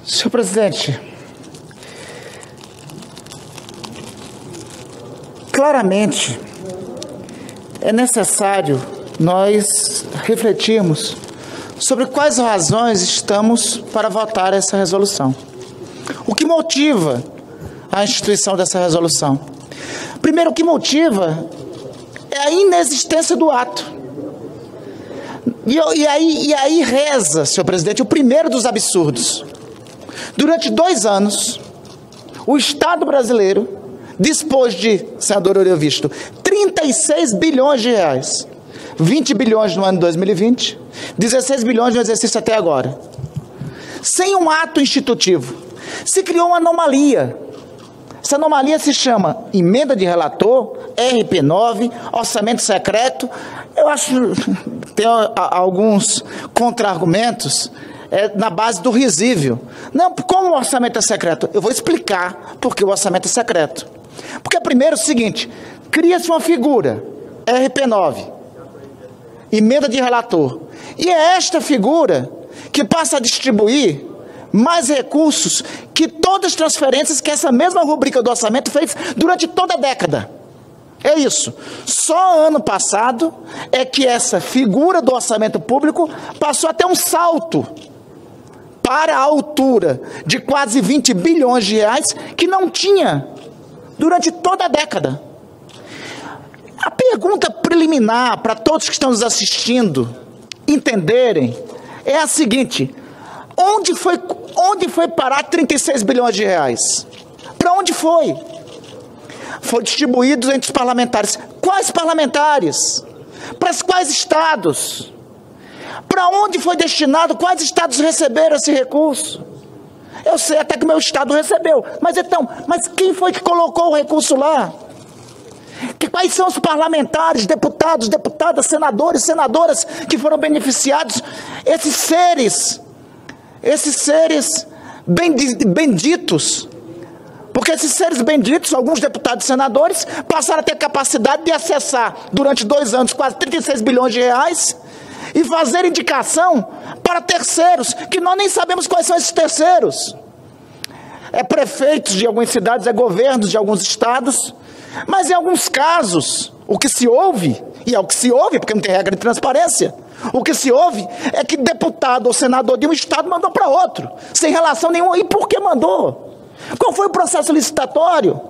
Senhor presidente, claramente é necessário nós refletirmos sobre quais razões estamos para votar essa resolução. O que motiva a instituição dessa resolução? Primeiro, o que motiva é a inexistência do ato. E aí reza, senhor presidente, o primeiro dos absurdos. Durante 2 anos, o Estado brasileiro dispôs de, senador Eurovisto, 36 bilhões de reais. 20 bilhões no ano de 2020, 16 bilhões no exercício até agora. Sem um ato institutivo. Se criou uma anomalia. Essa anomalia se chama emenda de relator, RP9, orçamento secreto. Eu acho que tem alguns contra-argumentos na base do risível. Não, como o orçamento é secreto? Eu vou explicar por que o orçamento é secreto. Porque primeiro é o seguinte, cria-se uma figura, RP9, emenda de relator. E é esta figura que passa a distribuir mais recursos que todas as transferências que essa mesma rubrica do orçamento fez durante toda a década. É isso. Só ano passado é que essa figura do orçamento público passou a ter um salto para a altura de quase 20 bilhões de reais que não tinha durante toda a década. A pergunta preliminar para todos que estão nos assistindo entenderem é a seguinte: onde foi parar 36 bilhões de reais? Para onde foi? Foi distribuído entre os parlamentares. Quais parlamentares? Para quais estados? Para onde foi destinado? Quais estados receberam esse recurso? Eu sei até que o meu estado recebeu. Mas quem foi que colocou o recurso lá? Quais são os parlamentares, deputados, deputadas, senadores, senadoras que foram beneficiados? Esses seres benditos. Porque esses seres benditos, alguns deputados e senadores, passaram a ter capacidade de acessar, durante 2 anos, quase 36 bilhões de reais, e fazer indicação para terceiros, que nós nem sabemos quais são esses terceiros. É prefeitos de algumas cidades, é governos de alguns estados, mas em alguns casos, o que se ouve, e é o que se ouve, porque não tem regra de transparência, o que se ouve é que deputado ou senador de um estado mandou para outro, sem relação nenhuma. E por que mandou? Qual foi o processo licitatório?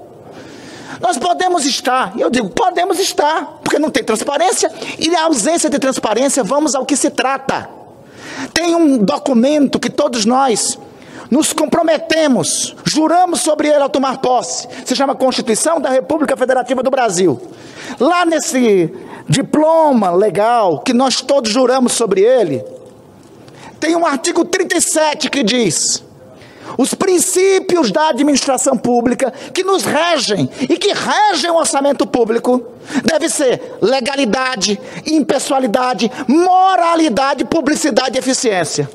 Nós podemos estar, eu digo, podemos estar, porque não tem transparência, e a ausência de transparência, vamos ao que se trata. Tem um documento que todos nós nos comprometemos, juramos sobre ele ao tomar posse, se chama Constituição da República Federativa do Brasil. Lá nesse diploma legal, que nós todos juramos sobre ele, tem um artigo 37 que diz: os princípios da administração pública que nos regem e que regem o orçamento público deve ser legalidade, impessoalidade, moralidade, publicidade e eficiência.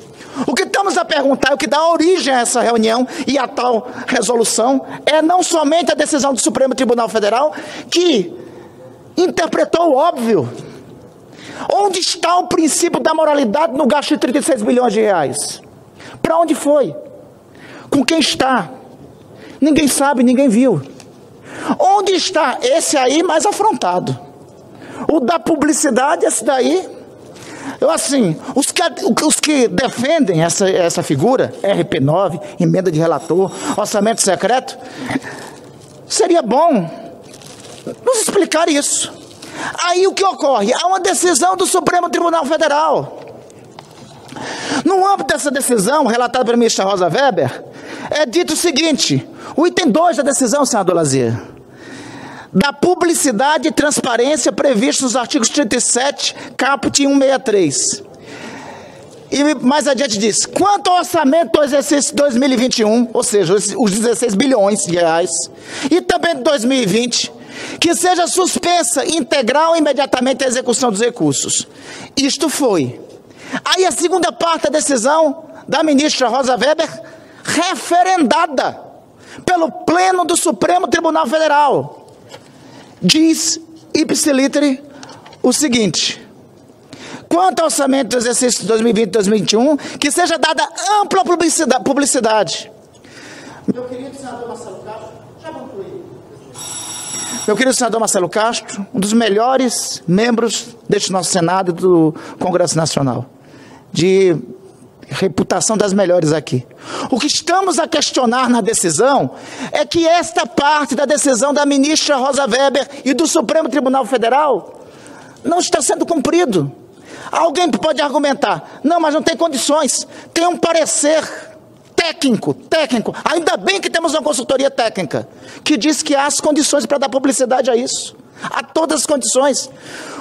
O que estamos a perguntar, o que dá origem a essa reunião e a tal resolução, é não somente a decisão do Supremo Tribunal Federal, que interpretou o óbvio. Onde está o princípio da moralidade no gasto de 36 bilhões de reais? Para onde foi? Com quem está? Ninguém sabe, ninguém viu. Onde está esse aí mais afrontado? O da publicidade, esse daí. Eu assim, os que defendem essa figura, RP9, emenda de relator, orçamento secreto, seria bom nos explicar isso. Aí o que ocorre? Há uma decisão do Supremo Tribunal Federal. No âmbito dessa decisão, relatada pela ministra Rosa Weber, é dito o seguinte: o item 2 da decisão, senador Lazier, da publicidade e transparência previsto nos artigos 37, caput 163. E mais adiante diz: quanto ao orçamento do exercício 2021, ou seja, os 16 bilhões de reais, e também de 2020, que seja suspensa integral e imediatamente a execução dos recursos. Isto foi. Aí a segunda parte da decisão da ministra Rosa Weber, referendada pelo Pleno do Supremo Tribunal Federal, diz ipsi literi o seguinte: quanto ao orçamento do exercício 2020 e 2021, que seja dada ampla publicidade. Meu querido senador Marcelo Castro, já concluí. Meu querido senador Marcelo Castro, um dos melhores membros deste nosso Senado e do Congresso Nacional, de reputação das melhores aqui. O que estamos a questionar na decisão é que esta parte da decisão da ministra Rosa Weber e do Supremo Tribunal Federal não está sendo cumprido. Alguém pode argumentar, não, mas não tem condições, tem um parecer técnico, ainda bem que temos uma consultoria técnica, que diz que há as condições para dar publicidade a isso, há todas as condições.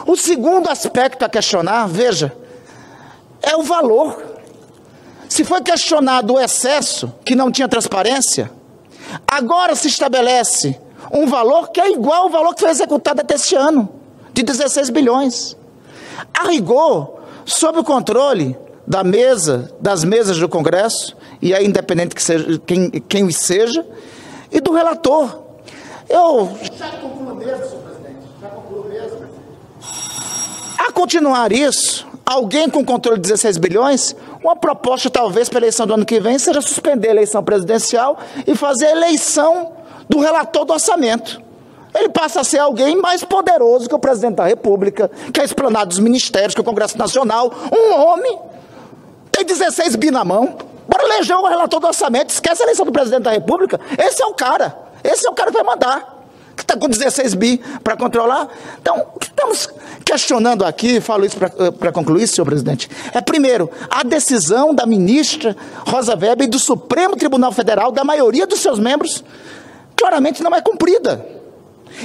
O segundo aspecto a questionar, veja, é o valor. Se foi questionado o excesso, que não tinha transparência, agora se estabelece um valor que é igual ao valor que foi executado até este ano, de 16 bilhões. A rigor, sob o controle das mesas do Congresso, e aí independente que seja, quem seja, e do relator. Eu já concluo mesmo, senhor presidente, já concluo mesmo. A continuar isso, alguém com controle de 16 bilhões, uma proposta talvez para a eleição do ano que vem seja suspender a eleição presidencial e fazer a eleição do relator do orçamento. Ele passa a ser alguém mais poderoso que o presidente da República, que é explanado dos ministérios, que é o Congresso Nacional. Um homem tem 16 bi na mão. Bora eleger o relator do orçamento, esquece a eleição do presidente da República. Esse é o cara que vai mandar, que está com 16 bi para controlar. Então, o que estamos questionando aqui, falo isso para concluir, senhor presidente, é primeiro, a decisão da ministra Rosa Weber e do Supremo Tribunal Federal, da maioria dos seus membros, claramente não é cumprida.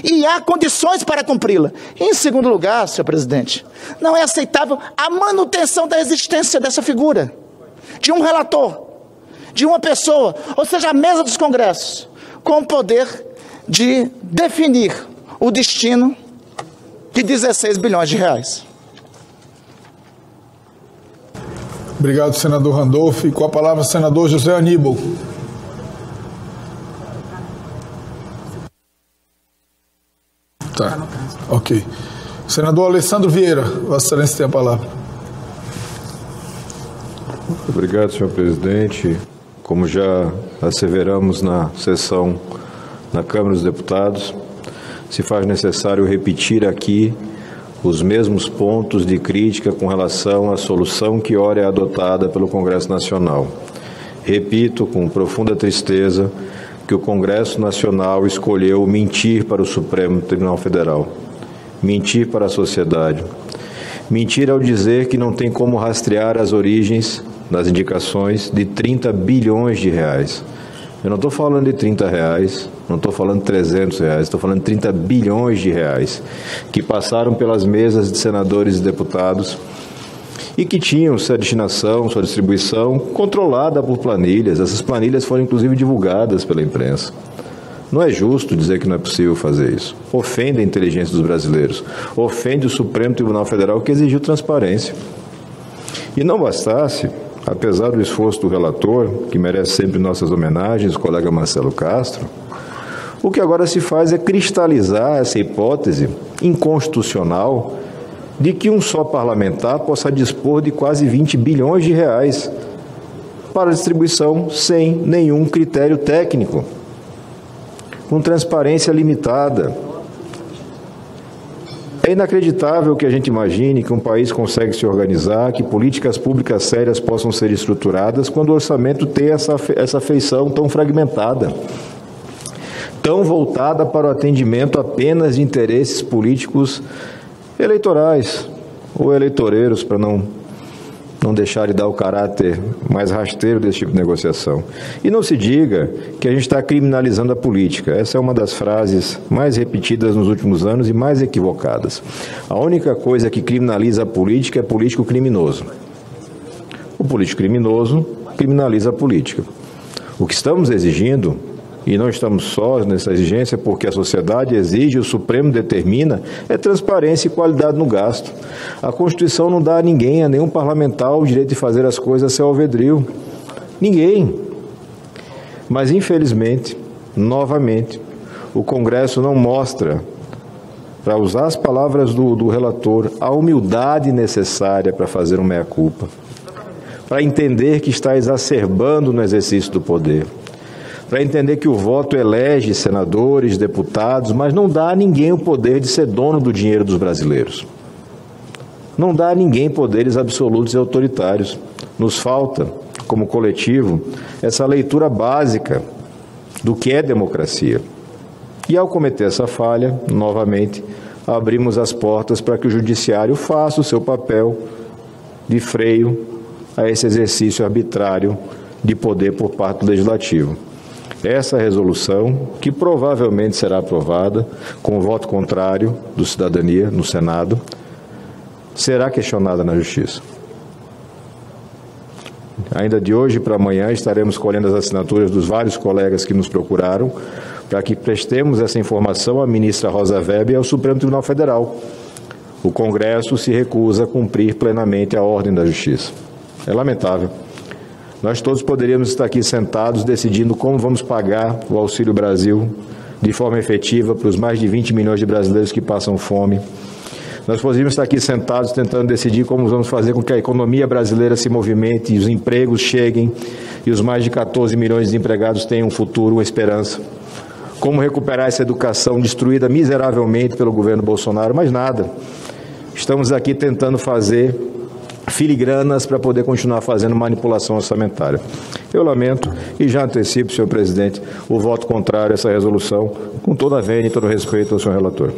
E há condições para cumpri-la. Em segundo lugar, senhor presidente, não é aceitável a manutenção da existência dessa figura, de um relator, de uma pessoa, ou seja, a mesa dos congressos, com o poder de definir o destino de 16 bilhões de reais. Obrigado, senador Randolfo. E com a palavra, senador José Aníbal. Tá, ok. Senador Alessandro Vieira, Vossa Excelência tem a palavra. Obrigado, senhor presidente. Como já asseveramos na sessão na Câmara dos Deputados, se faz necessário repetir aqui os mesmos pontos de crítica com relação à solução que ora é adotada pelo Congresso Nacional. Repito com profunda tristeza que o Congresso Nacional escolheu mentir para o Supremo Tribunal Federal, mentir para a sociedade, mentir ao dizer que não tem como rastrear as origens das indicações de 30 bilhões de reais. Eu não estou falando de 30 reais, não estou falando de 300 reais, estou falando de 30 bilhões de reais que passaram pelas mesas de senadores e deputados e que tinham sua destinação, sua distribuição controlada por planilhas. Essas planilhas foram inclusive divulgadas pela imprensa. Não é justo dizer que não é possível fazer isso. Ofende a inteligência dos brasileiros, ofende o Supremo Tribunal Federal que exigiu transparência. E não bastasse, apesar do esforço do relator, que merece sempre nossas homenagens, o colega Marcelo Castro, o que agora se faz é cristalizar essa hipótese inconstitucional de que um só parlamentar possa dispor de quase 20 bilhões de reais para distribuição sem nenhum critério técnico, com transparência limitada. É inacreditável que a gente imagine que um país consegue se organizar, que políticas públicas sérias possam ser estruturadas quando o orçamento tem essa feição tão fragmentada, tão voltada para o atendimento apenas de interesses políticos eleitorais ou eleitoreiros, para não deixar de dar o caráter mais rasteiro desse tipo de negociação. E não se diga que a gente está criminalizando a política. Essa é uma das frases mais repetidas nos últimos anos e mais equivocadas. A única coisa que criminaliza a política é político criminoso. O político criminoso criminaliza a política. O que estamos exigindo, e não estamos sós nessa exigência porque a sociedade exige, o Supremo determina, é transparência e qualidade no gasto. A Constituição não dá a ninguém, a nenhum parlamentar, o direito de fazer as coisas a seu alvedrio. Ninguém. Mas, infelizmente, novamente, o Congresso não mostra para usar as palavras do relator, a humildade necessária para fazer um meia-culpa, para entender que está exacerbando no exercício do poder, para entender que o voto elege senadores, deputados, mas não dá a ninguém o poder de ser dono do dinheiro dos brasileiros. Não dá a ninguém poderes absolutos e autoritários. Nos falta, como coletivo, essa leitura básica do que é democracia. E ao cometer essa falha, novamente, abrimos as portas para que o judiciário faça o seu papel de freio a esse exercício arbitrário de poder por parte do Legislativo. Essa resolução, que provavelmente será aprovada com o voto contrário do Cidadania no Senado, será questionada na Justiça. Ainda de hoje para amanhã estaremos colhendo as assinaturas dos vários colegas que nos procuraram para que prestemos essa informação à ministra Rosa Weber e ao Supremo Tribunal Federal. O Congresso se recusa a cumprir plenamente a ordem da Justiça. É lamentável. Nós todos poderíamos estar aqui sentados decidindo como vamos pagar o Auxílio Brasil de forma efetiva para os mais de 20 milhões de brasileiros que passam fome. Nós poderíamos estar aqui sentados tentando decidir como vamos fazer com que a economia brasileira se movimente e os empregos cheguem e os mais de 14 milhões de empregados tenham um futuro, uma esperança. Como recuperar essa educação destruída miseravelmente pelo governo Bolsonaro, mas nada. Estamos aqui tentando fazer filigranas para poder continuar fazendo manipulação orçamentária. Eu lamento e já antecipo, senhor presidente, o voto contrário a essa resolução, com toda a vênia e todo o respeito ao senhor relator.